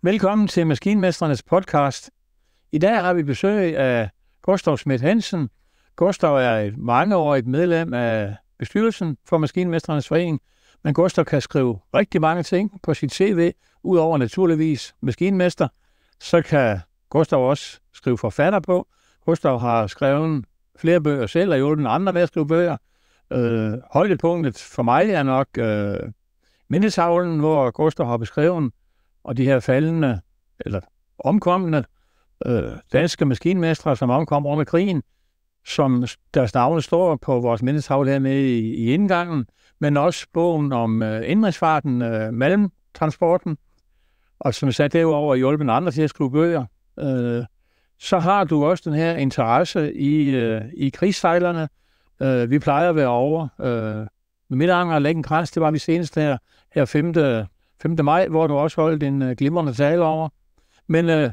Velkommen til Maskinmestrenes podcast. I dag har vi besøg af Gustav Schmidt Hansen. Gustav er et mangeårigt medlem af bestyrelsen for Maskinmestrenes Forening, men Gustav kan skrive rigtig mange ting på sit CV, udover naturligvis maskinmester. Så kan Gustav også skrive forfatter på. Gustav har skrevet flere bøger selv og hjulpet andre med at skrive bøger. Højdepunktet for mig er nok mindetavlen, hvor Gustav har beskrevet og de her faldende, eller omkommende danske maskinmestre, som omkom under krigen, som deres navne står på vores mindetavle hernede i indgangen, men også bogen om indrigsfarten, malmtransporten, og som jeg sagde derudover hjulpet andre til at skrive bøger. Så har du også den her interesse i krigssejlerne. Vi plejer at være over med middagen og lægge en krans. Det var vi senest her 5. maj, hvor du også holdt en glimrende tale over. Men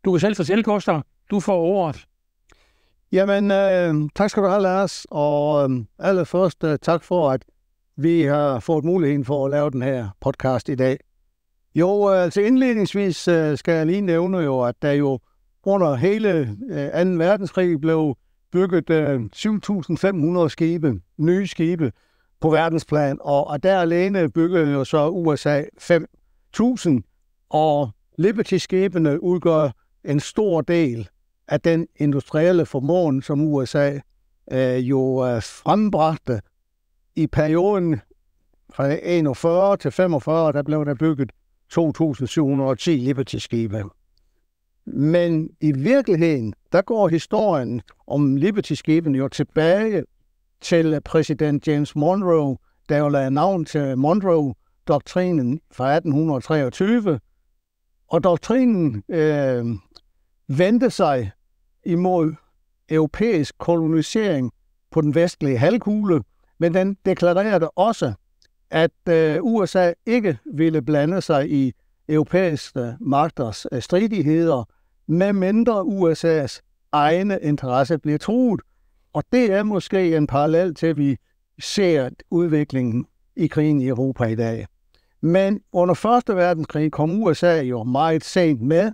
du kan selv fortælle, Gustav. Du får ordet. Jamen, tak skal du have, Lars. Og allerførst tak for, at vi har fået muligheden for at lave den her podcast i dag. Jo, altså indledningsvis skal jeg lige nævne jo, at der jo under hele 2. verdenskrig blev bygget 7.500 skibe, nye skibe på verdensplan, og der alene byggede jo så USA 5.000, og Liberty-skibene udgør en stor del af den industrielle formåen, som USA frembragte i perioden fra 41 til 45, der blev der bygget 2.710 Liberty-skibe. Men i virkeligheden, der går historien om Liberty-skibene jo tilbage til præsident James Monroe, der jo lagde navn til Monroe-doktrinen fra 1823. Og doktrinen vendte sig imod europæisk kolonisering på den vestlige halvkugle, men den deklarerede også, at USA ikke ville blande sig i europæiske magters stridigheder, medmindre USA's egne interesse bliver truet. Og det er måske en parallel til, at vi ser udviklingen i krigen i Europa i dag. Men under 1. verdenskrig kom USA jo meget sent med.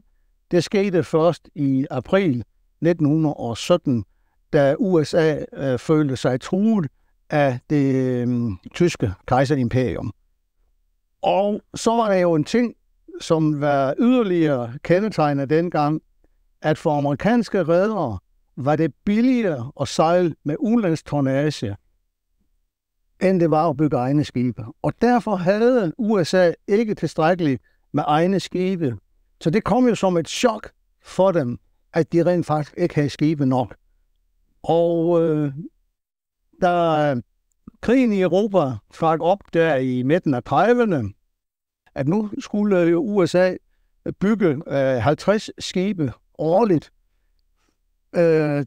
Det skete først i april 1917, da USA følte sig truet af det tyske kejserimperium. Og så var der jo en ting, som var yderligere kendetegnet dengang, at for amerikanske redere var det billigere at sejle med udenlandstonnage, end det var at bygge egne skibe. Og derfor havde USA ikke tilstrækkeligt med egne skibe. Så det kom jo som et chok for dem, at de rent faktisk ikke havde skibe nok. Og da krigen i Europa trak op der i midten af 30'erne, at nu skulle USA bygge 50 skibe årligt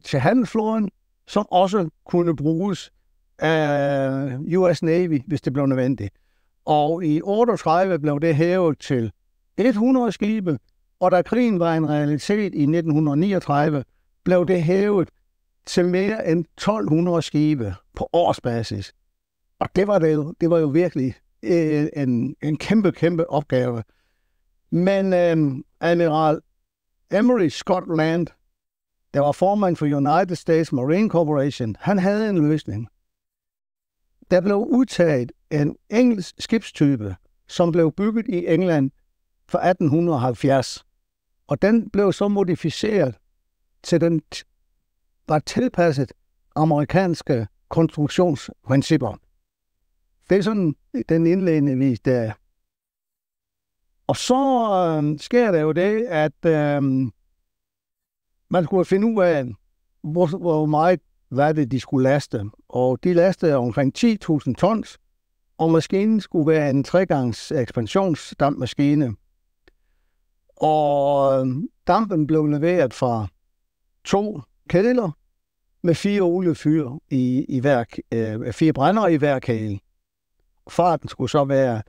til handelsflåden, som også kunne bruges af US Navy, hvis det blev nødvendigt. Og i 38 blev det hævet til 100 skibe, og da krigen var en realitet i 1939, blev det hævet til mere end 1200 skibe på årsbasis. Og det var jo virkelig en kæmpe opgave. Men admiral Emery Scott Land, der var formand for United States Marine Corporation, han havde en løsning. Der blev udtaget en engelsk skibstype, som blev bygget i England fra 1870. Og den blev så modificeret til den var tilpasset amerikanske konstruktionsprincipper. Det er sådan den indledende vis der. Og så sker der jo det, at man skulle finde ud af, hvor meget var det, de skulle laste. Og de lastede omkring 10.000 tons, og maskinen skulle være en 3-gangs ekspansionsdampmaskine. Og dampen blev leveret fra 2 kedler med 4 oliefyr i hver, 4 brændere i hver kedel. Farten skulle så være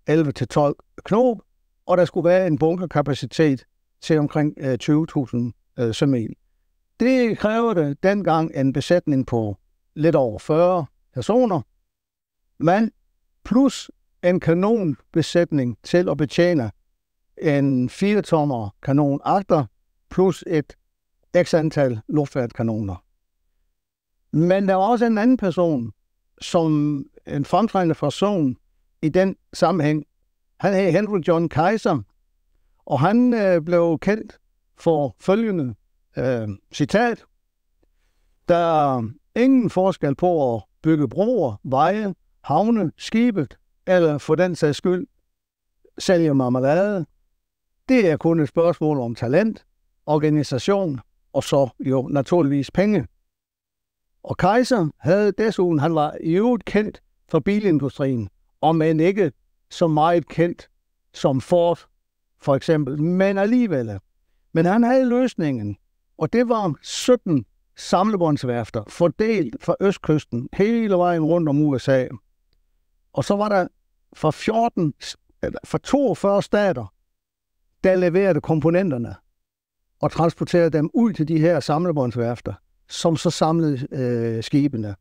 11-12 knob, og der skulle være en bunkerkapacitet til omkring 20.000 sømil. Det krævede dengang en besætning på lidt over 40 personer, men plus en kanonbesætning til at betjene en 4-tommer kanon agter, plus et x antal luftværnskanoner. Men der var også en anden person, som en fremtrædende person i den sammenhæng. Han hed Henry John Kaiser, og han blev kendt for følgende citat: der er ingen forskel på at bygge broer, veje, havne, skibet, eller for den sags skyld sælge marmelade. Det er kun et spørgsmål om talent, organisation og så jo naturligvis penge. Og Kaiser havde desuden, han var i øvrigt kendt for bilindustrien, og men ikke så meget kendt som Ford for eksempel, men alligevel. Men han havde løsningen, og det var 17 samlebåndsværfter fordelt fra østkysten hele vejen rundt om USA. Og så var der fra 42 stater, der leverede komponenterne og transporterede dem ud til de her samlebåndsværfter, som så samlede skibene.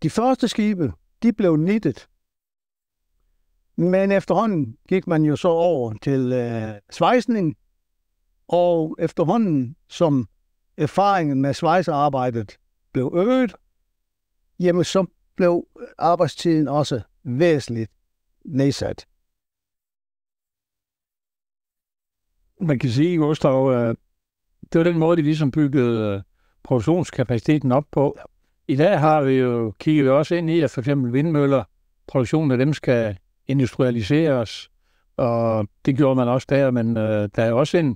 De første skibe, de blev knittet, men efterhånden gik man jo så over til svejsning, og efterhånden som erfaringen med svejsearbejdet blev øget, jamen så blev arbejdstiden også væsentligt nedsat. Man kan sige, Gustav, det var den måde, de ligesom byggede produktionskapaciteten op på. I dag har vi jo kigget også ind i, at for eksempel vindmøller, produktionen af dem skal industrialiseres, og det gjorde man også der, men der er også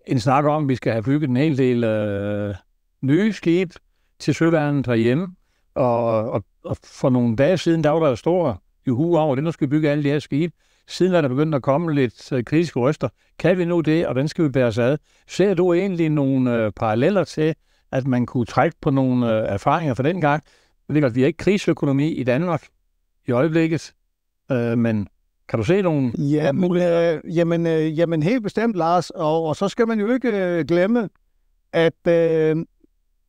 en snak om, at vi skal have bygget en hel del nye skib til søværnet herhjemme, og for nogle dage siden, der var der stor juhu over det, nu skal vi bygge alle de her skibe. Siden er der begyndt at komme lidt kritiske røster. Kan vi nu det, og hvordan skal vi bære os ad? Ser du egentlig nogle paralleller til, at man kunne trække på nogle erfaringer fra den gang? Vi har ikke krigsøkonomi i Danmark i øjeblikket, men kan du se nogle? Jamen helt bestemt, Lars. Og så skal man jo ikke glemme, at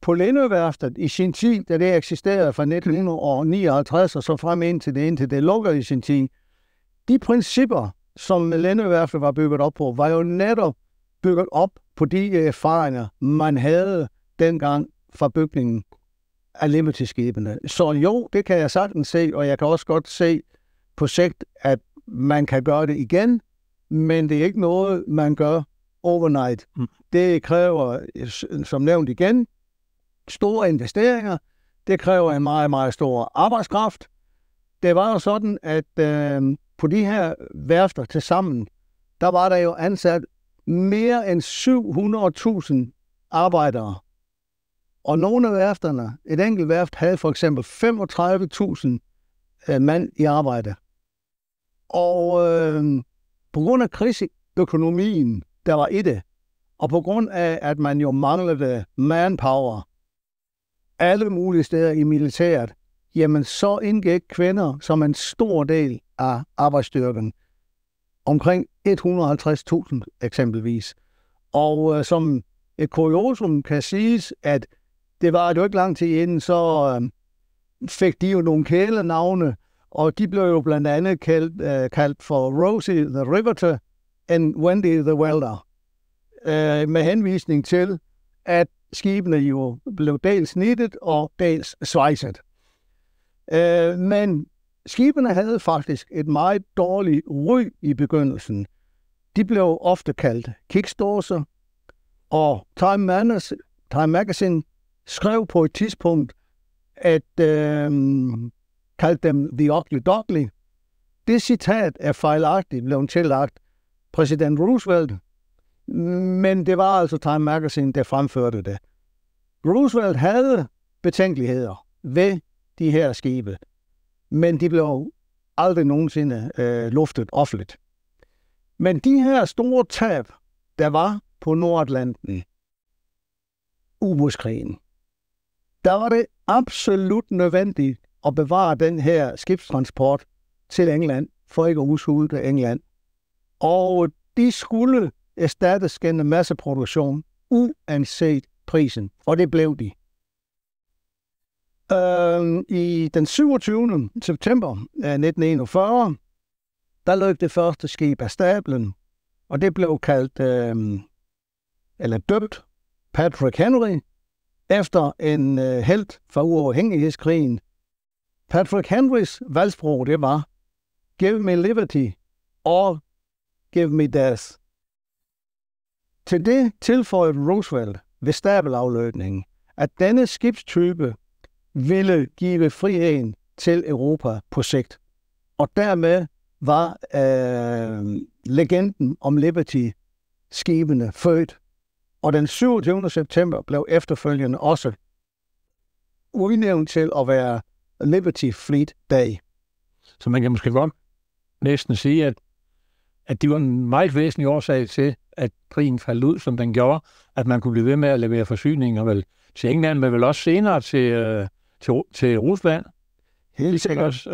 på Lindøværftet i sin tid, da det eksisterede fra 1959 og så frem indtil det lukkede i sin tid, de principper, som Lindøværftet var bygget op på, var jo netop bygget op på de erfaringer, man havde dengang fra bygningen af Liberty-skibene. Så jo, det kan jeg sagtens se, og jeg kan også godt se på sigt, at man kan gøre det igen, men det er ikke noget, man gør overnight. Det kræver, som nævnt igen, store investeringer. Det kræver en meget, meget stor arbejdskraft. Det var jo sådan, at på de her værfter til sammen, der var der jo ansat mere end 700.000 arbejdere. Og nogle af værfterne, et enkelt værft, havde for eksempel 35.000 mand i arbejde. Og på grund af krigsøkonomien, der var i det, og på grund af, at man jo manglede manpower alle mulige steder i militæret, jamen så indgik kvinder som en stor del af arbejdsstyrken. Omkring 150.000 eksempelvis. Og som et kuriosum kan siges, at det var jo ikke lang tid inden, så fik de jo nogle kælenavne, og de blev jo blandt andet kaldt for Rosie the Riveter and Wendy the Welder. Med henvisning til, at skibene jo blev dels knittet og dels svejset. Men skibene havde faktisk et meget dårligt ry i begyndelsen. De blev ofte kaldt kickstorser, og Time Magazine skrev på et tidspunkt, at kaldte dem The Ugly Duckling. Det citat er fejlagtigt blevet tillagt præsident Roosevelt, men det var altså Time Magazine, der fremførte det. Roosevelt havde betænkeligheder ved de her skibe, men de blev aldrig nogensinde luftet offentligt. Men de her store tab, der var på Nordatlanten, ubådskrigen, der var det absolut nødvendigt at bevare den her skibstransport til England, for ikke at udsulte England. Og de skulle erstattes gennem masseproduktion, uanset prisen, og det blev de. I den 27. september 1941, der løb det første skib af stablen, og det blev kaldt, eller døbt, Patrick Henry, efter en helt fra uafhængighedskrigen. Patrick Henrys valgsprog, det var, give me liberty, or give me death. Til det tilføjede Roosevelt ved stabelafløbningen, at denne skibstype ville give friheden til Europa på sigt. Og dermed var legenden om Liberty-skibene født. Og den 27. september blev efterfølgende også udnævnt til at være Liberty Fleet Day. Så man kan måske godt næsten sige, at det var en meget væsentlig årsag til, at krigen faldt ud, som den gjorde, at man kunne blive ved med at levere forsyninger vel til England, men vel også senere til Rusland. Helt sikkert.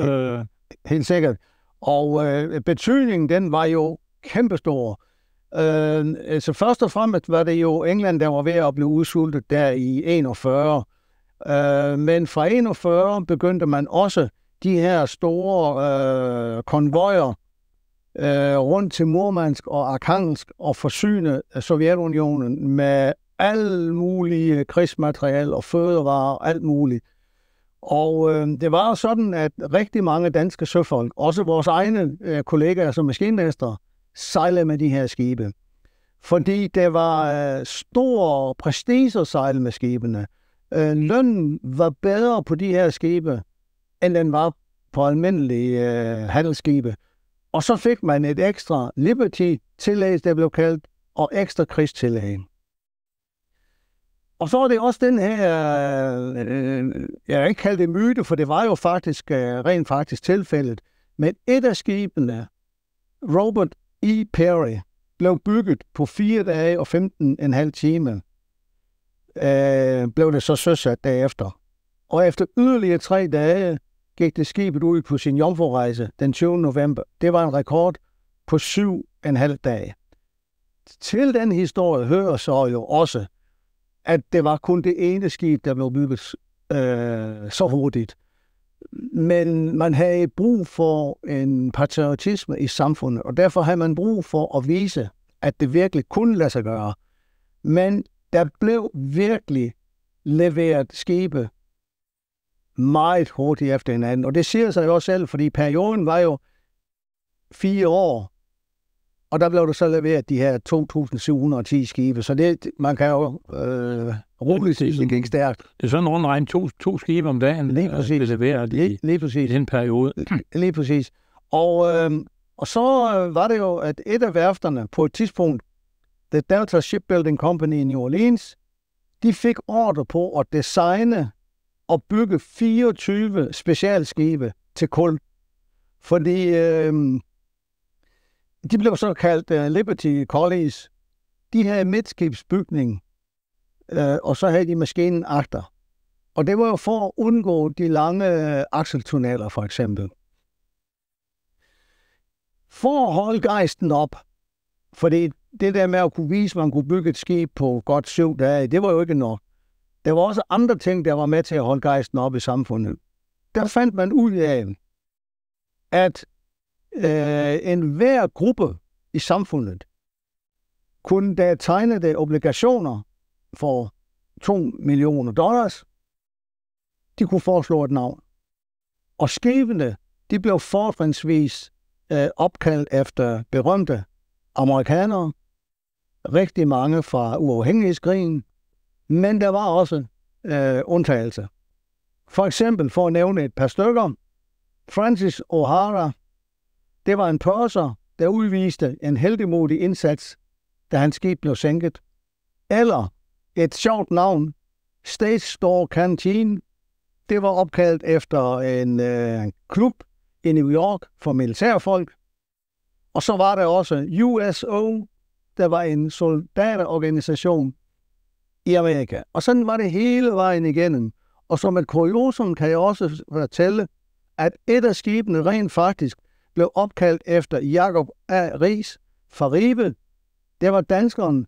Helt sikkert. Og betydningen, den var jo kæmpestor. Så først og fremmest var det jo England, der var ved at blive udsultet der i 41. Men fra 41 begyndte man også de her store konvojer rundt til Murmansk og Arkhangelsk og forsyne Sovjetunionen med alle mulige krigsmateriel og fødevarer og alt muligt. Og det var sådan, at rigtig mange danske søfolk, også vores egne kollegaer som maskinmestre, sejlede med de her skibe. Fordi det var stor prestige at sejle med skibene. Lønnen var bedre på de her skibe, end den var på almindelige handelsskibe. Og så fik man et ekstra Liberty-tillæg, der blev kaldt, og ekstra krigstillæg. Og så er det også den her, jeg har ikke kaldt det myte, for det var jo faktisk rent faktisk tilfældet, men et af skibene, Robert E. Peary, blev bygget på 4 dage og 15,5 timer. Blev det så søsat derefter. Og efter yderligere 3 dage gik det skibet ud på sin jomfrurejse den 20. november. Det var en rekord på 7,5 dage. Til den historie hører så jo også, at det var kun det ene skib, der blev bygget så hurtigt. Men man havde brug for en patriotisme i samfundet, og derfor havde man brug for at vise, at det virkelig kunne lade sig gøre. Men der blev virkelig leveret skibe meget hurtigt efter hinanden. Og det siger sig jo også selv, fordi perioden var jo 4 år, og der blev der så leveret de her 2.710 skibe. Så det, man kan jo roligt sige, det gik stærkt. Det er sådan rundt regnet 2 skibe om dagen, lige præcis. Leveret lige præcis. I den periode. Lige præcis. Og så var det jo, at et af værfterne på et tidspunkt, The Delta Shipbuilding Company i New Orleans, de fik ordre på at designe og bygge 24 specialskibe til kul. Fordi de blev så kaldt Liberty Collies. De havde midtskibsbygning, og så havde de maskinen agter. Og det var jo for at undgå de lange akseltunneler, for eksempel. For at holde gejsten op, fordi det der med at kunne vise, at man kunne bygge et skib på godt 7 dage, det var jo ikke nok. Der var også andre ting, der var med til at holde gejsten op i samfundet. Der fandt man ud af, at enhver gruppe i samfundet kunne der tegne obligationer for $2 millioner. De kunne foreslå et navn. Og skibene, de blev fortrinsvis opkaldt efter berømte amerikanere, rigtig mange fra uafhængighedskrigen, men der var også undtagelser. For eksempel, for at nævne et par stykker, Francis O'Hara, det var en purser, der udviste en heldemodig indsats, da hans skib blev sænket. Eller et sjovt navn, State Store Canteen, det var opkaldt efter en klub i New York for militærfolk. Og så var der også USO, der var en soldaterorganisation i Amerika. Og sådan var det hele vejen igennem. Og som et kuriosum kan jeg også fortælle, at et af skibene rent faktisk blev opkaldt efter Jacob A. Riis fra Ribe. Det var danskeren,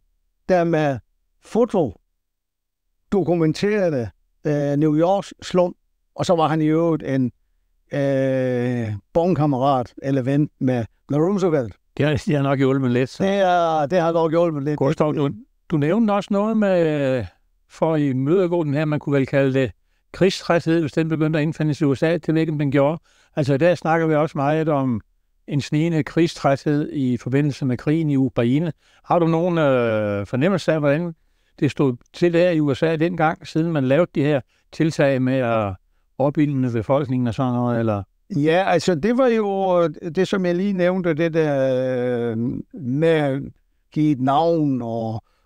der med foto dokumenterede New Yorks slum, og så var han i øvrigt en bonkammerat eller ven med med Roosevelt. Det har nok hjulpet lidt. Så. Det har nok hjulpet lidt. Gustav, du nævnte også noget med, for i imødegå den her, man kunne vel kalde det krigstræthed, hvis den begyndte at indfinde i USA, til hvilken den gjorde. Altså i dag snakker vi også meget om en snigende krigstræthed i forbindelse med krigen i Ukraine. Har du nogen fornemmelse af, hvordan det stod til der i USA dengang, siden man lavede de her tiltag med at opildne befolkningen og sådan noget, eller? Ja, altså det var jo det, som jeg lige nævnte, det der med at give et navn,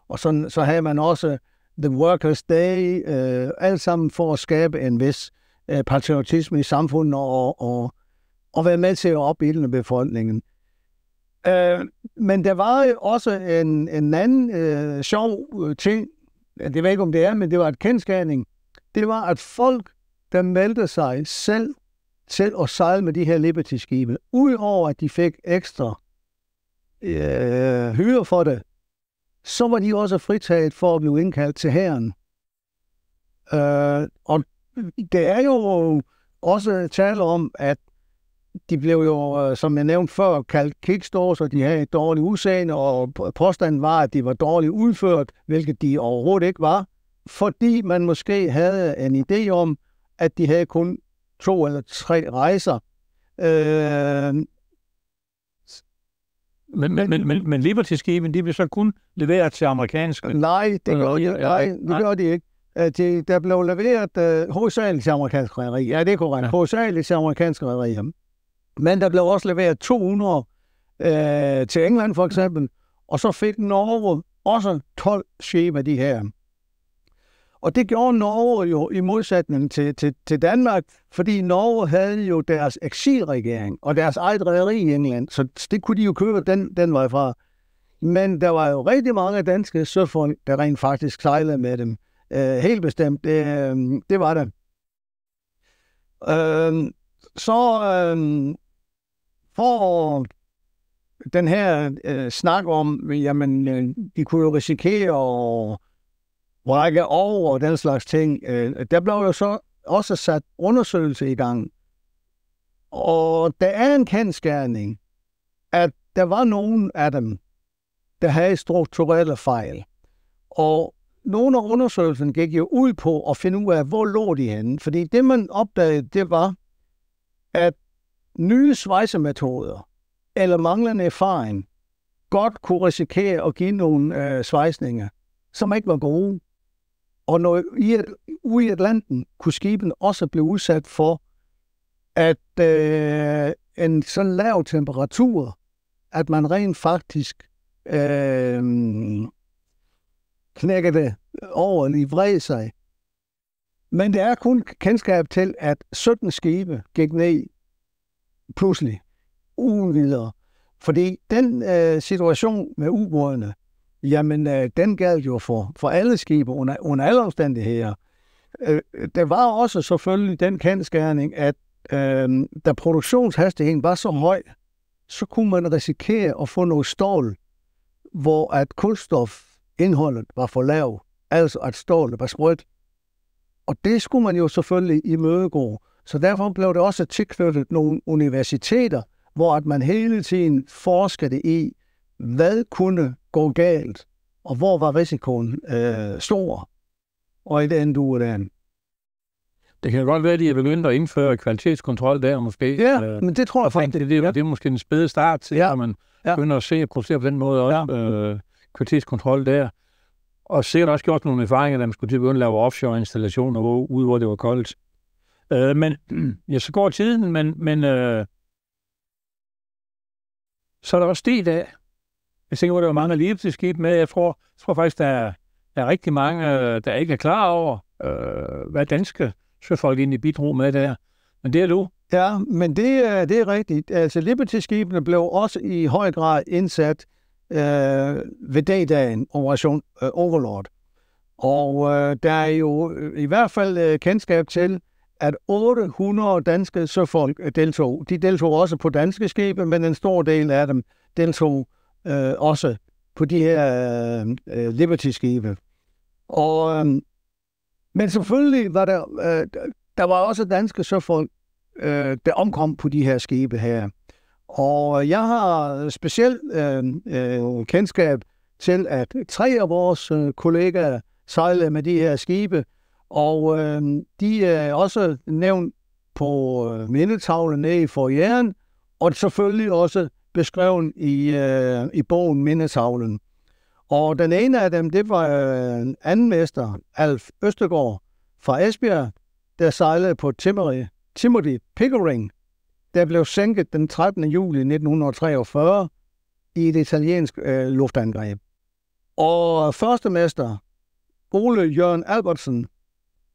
og sådan, så havde man også The Workers' Day, alt sammen for at skabe en vis patriotisme i samfundet og være med til at opildne befolkningen. Men der var jo også en anden sjov ting, det ved jeg ikke om det er, men det var et kendsgerning. Det var, at folk, der meldte sig selv til at sejle med de her Liberty-skibe, udover at de fik ekstra hyre for det, så var de også fritaget for at blive indkaldt til hæren. Og det er jo også tale om, at de blev jo, som jeg nævnte før, kaldt kickstores, og de havde et dårligt udseende, og påstanden var, at de var dårligt udført, hvilket de overhovedet ikke var, fordi man måske havde en idé om, at de havde kun 2 eller 3 rejser. Men Liberty-skiben, de blev så kun leveret til amerikanske? Nej, det gør de ikke. Der blev leveret hovedsageligt til amerikanske rederier. Ja, det er korrekt. Ja. Hovedsageligt til amerikanske rederier. Men der blev også leveret 200 til England for eksempel, og så fik Norge også 12 skibe af de her. Og det gjorde Norge jo i modsætning til Danmark, fordi Norge havde jo deres eksilregering og deres eget rederi i England, så det kunne de jo købe den vej fra. Men der var jo rigtig mange danske søfolk, der rent faktisk sejlede med dem. Helt bestemt, det var det. For den her snak om, jamen, de kunne jo risikere at række over og den slags ting, der blev jo så også sat undersøgelse i gang. Og der er en kendsgerning, at der var nogen af dem, der havde strukturelle fejl. Og nogle af undersøgelsen gik jo ud på at finde ud af, hvor lå de henne. Fordi det, man opdagede, det var, at nye svejsemetoder eller manglende erfaring godt kunne risikere at give nogle svejsninger, som ikke var gode. Og når ude i Atlanten kunne skibene også blive udsat for, at en så lav temperatur, at man rent faktisk knækker det over og livrer sig. Men det er kun kendskab til, at 17 skibe gik ned pludselig, uden videre. Fordi den situation med ubådene, jamen den galt jo for alle skibe under alle omstændigheder. Der var også selvfølgelig den kendsgerning, at da produktionshastigheden var så høj, så kunne man risikere at få noget stål, hvor at kulstofindholdet var for lav, altså at stålet var sprødt. Og det skulle man jo selvfølgelig imødegå. Så derfor blev det også tilknyttet nogle universiteter, hvor at man hele tiden forskede i, hvad kunne gå galt, og hvor var risikoen stor, og i den duer den. Det kan jo godt være, at de er begyndt at indføre kvalitetskontrol der måske. Ja, men det tror jeg faktisk. Det er måske en spæde start til, at man begynder at se og producere på den måde også kvalitetskontrol der. Og sikkert også gjort nogle erfaringer, da man skulle til at begynde at lave offshore-installationer ude, hvor det var koldt. Men ja, så går tiden, men så er der også stil af. Jeg tænker, at der var mange Liberty-skibe med. Jeg tror faktisk, der er rigtig mange, der ikke er klar over, hvad danske søfolk egentlig bidrog med der. Men det er du. Ja, men det er rigtigt. Altså, Liberty-skibene blev også i høj grad indsat ved D-dagen, Operation Overlord. Og der er jo i hvert fald kendskab til, at 800 danske søfolk deltog. De deltog også på danske skibe, men en stor del af dem deltog også på de her Liberty-skibe. Men selvfølgelig var der var også danske søfolk, der omkom på de her skibe her. Og jeg har specielt kendskab til, at 3 af vores kollegaer sejlede med de her skibe, og de er også nævnt på mindetavlen nede i foyeren, og selvfølgelig også beskrevet i bogen Mindetavlen. Og den ene af dem, det var andenmester Alf Østergaard fra Esbjerg, der sejlede på Timothy Pickering, der blev sænket den 13. juli 1943 i et italiensk luftangreb. Og førstemester Ole Jørgen Albertsen,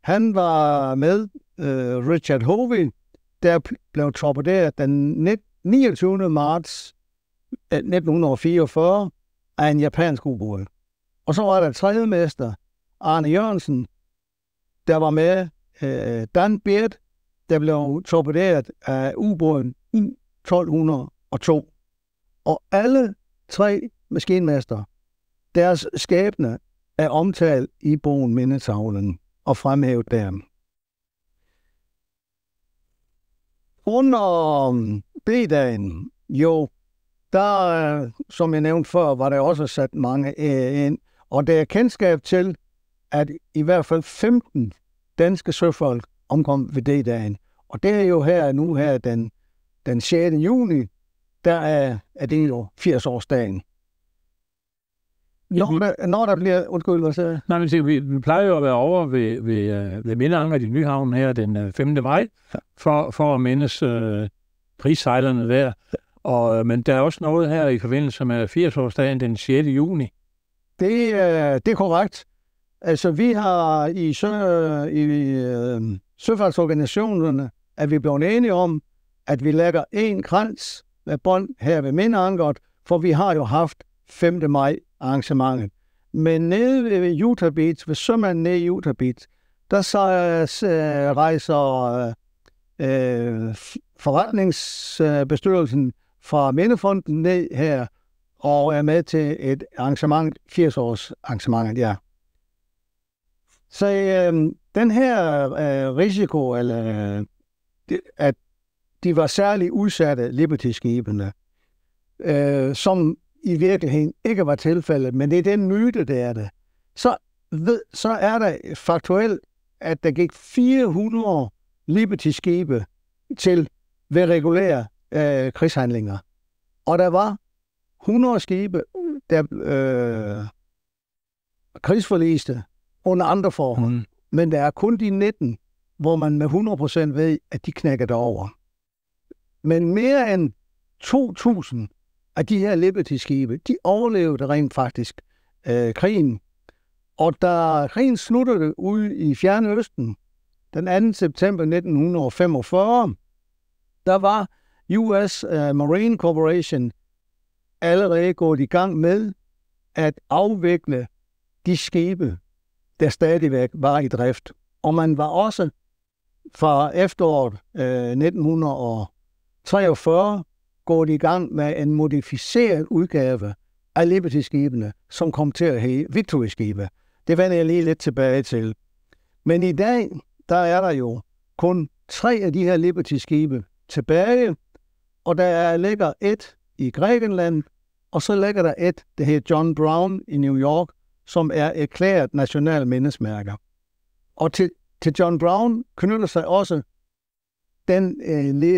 han var med Richard Hovey, der blev torpederet den 29. marts 1944 af en japansk ubåd. Og så var der tredje mester, Arne Jørgensen, der var med Dan Beard, der blev torpederet af ubåden U-1202. Og alle 3 maskinmestre, deres skæbne er omtalt i bogen Mindetavlen og fremhævet der. Under B-dagen, der, som jeg nævnte før, var der også sat mange ind. Og der er kendskab til, at i hvert fald 15 danske søfolk omkom ved D-dagen. Og det er jo her den 6. juni, der er det jo 80-årsdagen. Når der bliver... Undskyld, hvad siger jeg? Nej, men vi plejer jo at være over ved Mindeankeret i Nyhavn her den 5. maj, for at mindes prissejlerne der. Men der er også noget her i forbindelse med 80-årsdagen den 6. juni. Det er korrekt. Altså, vi har i søfartsorganisationerne, at vi blevet enige om, at vi lægger en krans med bånd her ved Mindeankeret, for vi har jo haft 5. maj arrangementet. Men nede ved Utah Beach, ved sømanden nede i Utah Beach, der rejser forretningsbestyrelsen fra Mindefonden ned her, og er med til et arrangement, 80-års arrangement, ja. Så den her risiko, eller at de var særligt udsatte Liberty-skibene, som i virkeligheden ikke var tilfældet, men det er den myte, der er det. Så er der faktuelt, at der gik 400 Liberty-skibe til ved regulære krigshandlinger. Og der var 100 skibe, der krigsforliste under andre forhold. Men der er kun de 19, hvor man med 100% ved, at de knækker over. Men mere end 2.000 af de her Liberty-skibe, de overlevede rent faktisk krigen. Og da krigen sluttede ude i Fjerne Østen, den 2. september 1945, der var US Marine Corporation allerede gået i gang med at afvikle de skibe, der stadigvæk var i drift. Og man var også fra efteråret 1943 gået i gang med en modificeret udgave af Liberty-skibene, som kom til at hedde Victory-skibe. Det vender jeg lige lidt tilbage til. Men i dag, der er der jo kun 3 af de her Liberty-skibe tilbage, og der ligger et i Grækenland, og så ligger der et, der hedder John Brown i New York, som er erklæret national mindesmærker. Og til John Brown knytter sig også den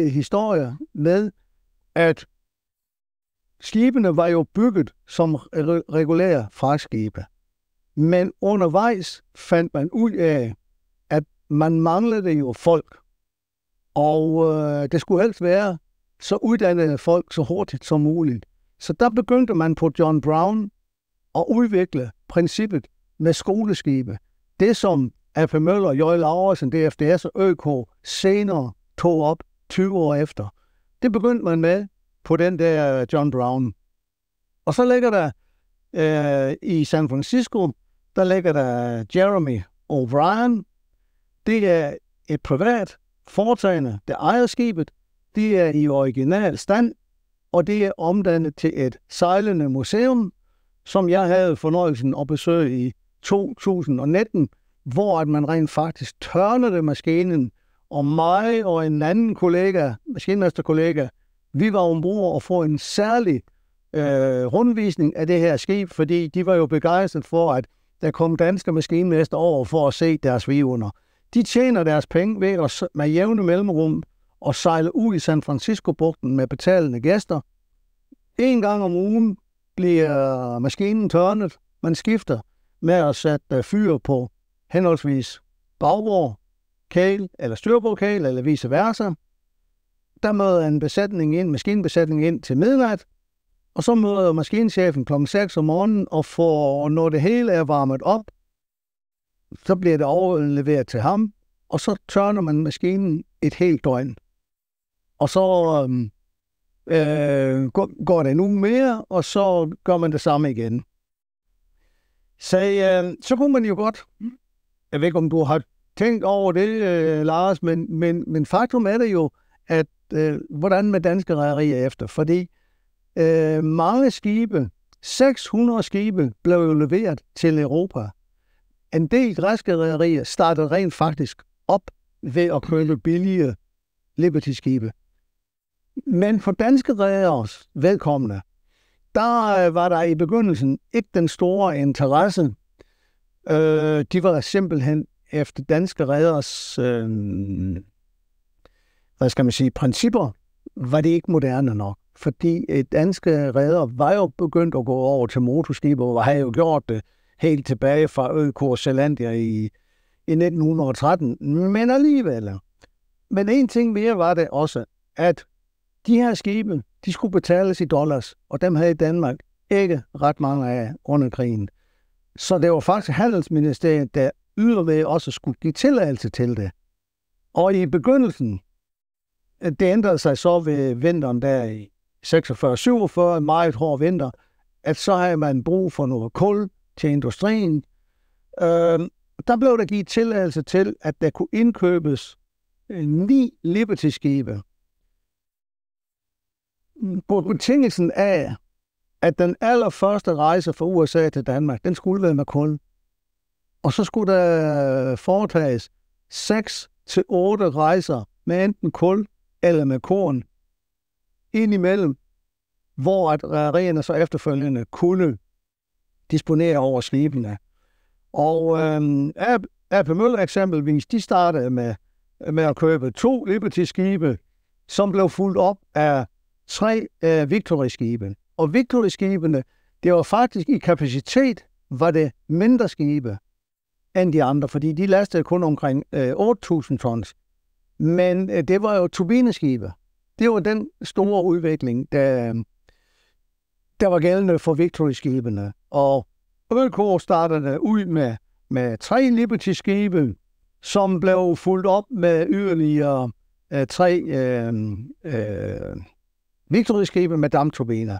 historie med, at skibene var jo bygget som regulære fragtskibe. Men undervejs fandt man ud af, at man manglede jo folk. Og det skulle helst være så uddannede folk så hurtigt som muligt. Så der begyndte man på John Brown at udvikle princippet med skoleskibe. Det som A.P. Møller, J. Laursen, DFDS og ØK senere tog op 20 år efter. Det begyndte man med på den der John Brown. Og så ligger der i San Francisco, der ligger der Jeremy O'Brien. Det er et privat foretagende, der ejer skibet. Det er i original stand, og det er omdannet til et sejlende museum, som jeg havde fornøjelsen at besøge i 2019, hvor at man rent faktisk tørnede maskinen, og mig og en anden kollega, maskinmesterkollega, Vi var ombord og få en særlig rundvisning af det her skib, fordi de var jo begejstret for, at der kom danske maskinmester over for at se deres vidunder. De tjener deres penge ved at med jævne mellemrum og sejle ud i San Francisco-bugten med betalende gæster. En gang om ugen bliver maskinen tørnet. Man skifter med at sætte fyr på henholdsvis bagbord, kæl eller styrbordkæl eller vice versa. Der møder en maskinbesætning ind til midnat, og så møder maskinchefen kl. 6 om morgenen, og når det hele er varmet op, så bliver det overleveret til ham, og så tørner man maskinen et helt døgn. Og så går det en uge mere, og så gør man det samme igen. Så kunne man jo godt, jeg ved ikke, om du har tænkt over det, Lars, men faktum er det jo, at hvordan med danske rederier efter, fordi mange skibe, 600 skibe, blev jo leveret til Europa. En del græske rederier startede rent faktisk op ved at købe billige Liberty-skibe. Men for danske rederers vedkommende, der var der i begyndelsen ikke den store interesse. De var simpelthen efter danske reders principper, var det ikke moderne nok. Fordi danske redere var jo begyndt at gå over til motorskibe, og havde jo gjort det helt tilbage fra ØK Zealandia i 1913. Men alligevel. Men en ting mere var det også, at de her skibe, de skulle betales i dollars, og dem havde i Danmark ikke ret mange af under krigen. Så det var faktisk Handelsministeriet, der yderligere også skulle give tilladelse til det. Og i begyndelsen, det ændrede sig så ved vinteren der i 46-47, en meget hård vinter, at så havde man brug for noget kul til industrien. Der blev der givet tilladelse til, at der kunne indkøbes 9 Liberty-skibe. På betingelsen af, at den allerførste rejse fra USA til Danmark, den skulle være med kul. Og så skulle der foretages 6-8 rejser med enten kul eller med korn indimellem, hvor at rederierne så efterfølgende kunne disponere over skibene. Og AP Møller eksempelvis, de startede med at købe 2 Liberty-skibe, som blev fulgt op af 3 Victory-skibe. Og Victory-skibene, det var faktisk i kapacitet, var det mindre skibe end de andre, fordi de lastede kun omkring 8.000 tons. Men det var jo turbineskibe. Det var den store udvikling, der var gældende for Victory-skibene. Og ØK startede ud med 3 Liberty-skibe, som blev fulgt op med yderligere 3 Victory-skibe med dampturbiner.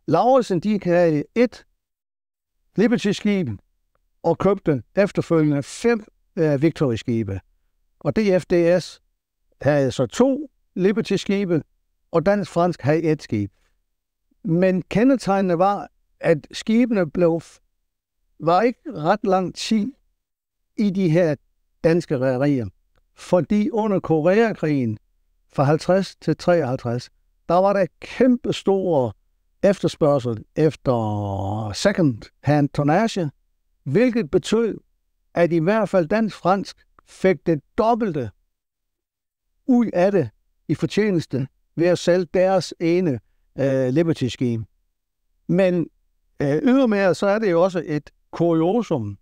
Laursen, de havde 1 Liberty-skib og købte efterfølgende 5 Victory-skibe. Og DFDS havde så 2 Liberty-skibe, og Dansk Fransk havde 1 skib. Men kendetegnende var, at skibene var ikke ret lang tid i de her danske rederier. Fordi under Koreakrigen fra 50 til 53, der var der kæmpe store efterspørgsel efter second-hand tonnage, hvilket betød, at i hvert fald Dansk Fransk fik det dobbelte ud af det i fortjeneste ved at sælge deres ene Liberty-skib. Men ydermere så er det jo også et kuriosum,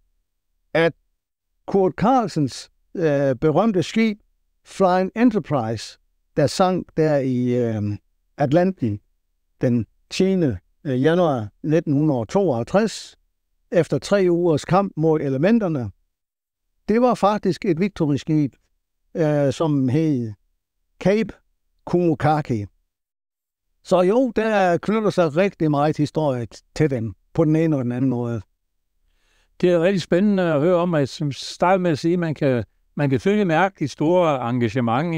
at Kurt Carlsens berømte skib Flying Enterprise, der sank der i Atlanten den 10. januar 1952, efter 3 ugers kamp mod elementerne, det var faktisk et Victory-skib, som hed Cape Kumukaki. Så jo, der knytter sig rigtig meget historie til dem, på den ene og den anden måde. Det er rigtig spændende at høre om, at som start med at sige, man kan selvfølgelig mærke det store engagement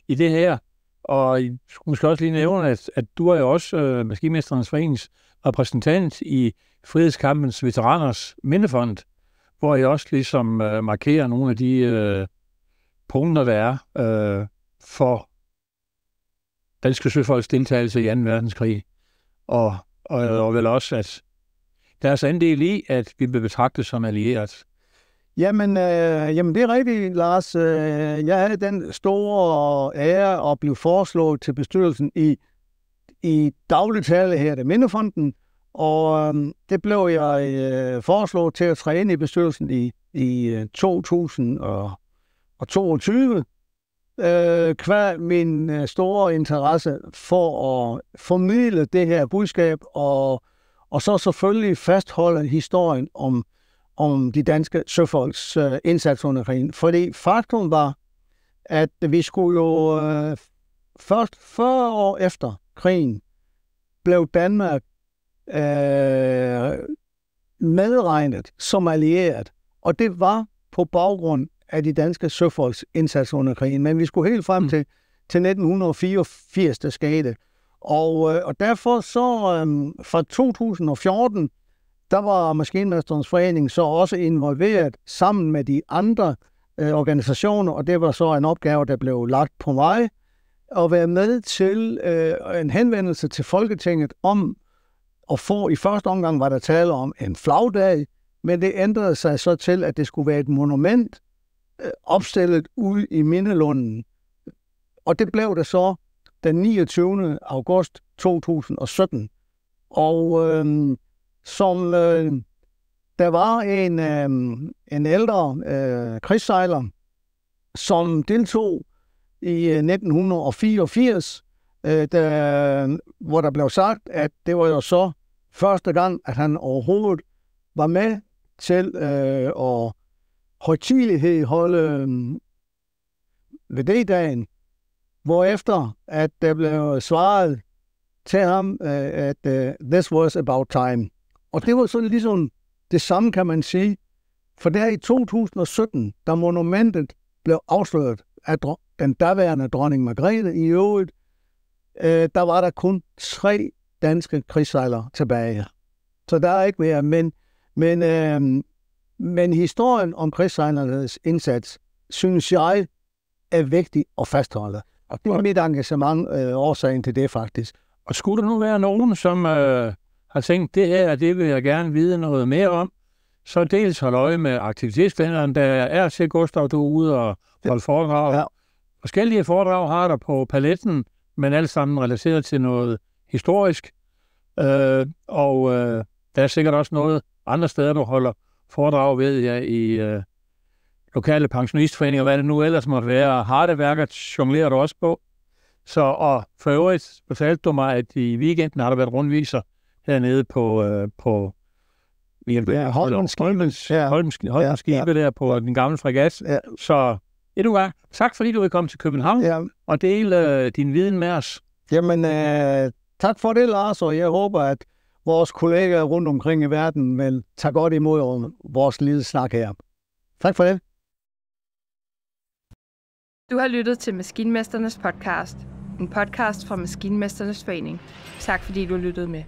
i det her. Og jeg skulle måske også lige nævne, at du er jo også Maskinmesternes Forenings repræsentant i Frihedskampens Veteraners Mindefond, hvor jeg også ligesom markerer nogle af de punkter, der er for danske søfolks deltagelse i 2. verdenskrig, og vel også, at deres andel i, at vi blev betragtet som allieret. Jamen, det er rigtigt, Lars. Jeg havde den store ære at blive foreslået til bestyrelsen i dagligtale her i Mindefonden, og det blev jeg foreslået til at træde ind i bestyrelsen i 2022, kvad min store interesse for at formidle det her budskab, og så selvfølgelig fastholde historien om de danske søfolks indsats under krigen. Fordi faktum var, at vi skulle jo først 40 år efter krigen, blev Danmark medregnet som allieret. Og det var på baggrund af de danske søfolks indsats under krigen. Men vi skulle helt frem til 1984, der skete. Og derfor så fra 2014, der var Maskinmesternes Forening så også involveret sammen med de andre organisationer, og det var så en opgave, der blev lagt på mig, at være med til en henvendelse til Folketinget om at få, i første omgang var der tale om en flagdag, men det ændrede sig så til, at det skulle være et monument opstillet ude i Mindelunden. Og det blev det så den 29. august 2017. Og som der var en ældre krigssejler, som deltog i 1984, hvor der blev sagt, at det var jo så første gang, at han overhovedet var med til at højtideligholde ved D-dagen, hvorefter at der blev svaret til ham, at this was about time. Og det var så ligesom det samme, kan man sige, for der i 2017, da monumentet blev afsløret af den daværende dronning Margrethe i øvrigt, der var der kun 3 danske krigssejlere tilbage. Så der er ikke mere, men historien om krigssejlernes indsats, synes jeg, er vigtig at fastholde. Og det er mit engagement årsagen til det, faktisk. Og skulle der nu være nogen, som har tænkt, det her, det vil jeg gerne vide noget mere om, så dels holde øje med aktivitetskalenderen, der er til Gustav, du er ude og holde foredrag. Ja. Forskellige foredrag har der på paletten, men alle sammen relateret til noget historisk. Og der er sikkert også noget andre steder, du holder foredrag ved i lokale pensionistforeninger, hvad det nu ellers måtte være. Hardeværker jonglerer du også på. Så, og for øvrigt fortalte du mig, at i weekenden har der været rundviser hernede på Holmens skibe der på den gamle fregat. Ja. Så endnu gang, tak fordi du vil komme til København og dele din viden med os. Jamen, tak for det, Lars, og jeg håber, at vores kollegaer rundt omkring i verden vil tage godt imod vores lille snak her. Tak for det. Du har lyttet til Maskinmesternes podcast, en podcast fra Maskinmesternes Forening. Tak fordi du lyttede med.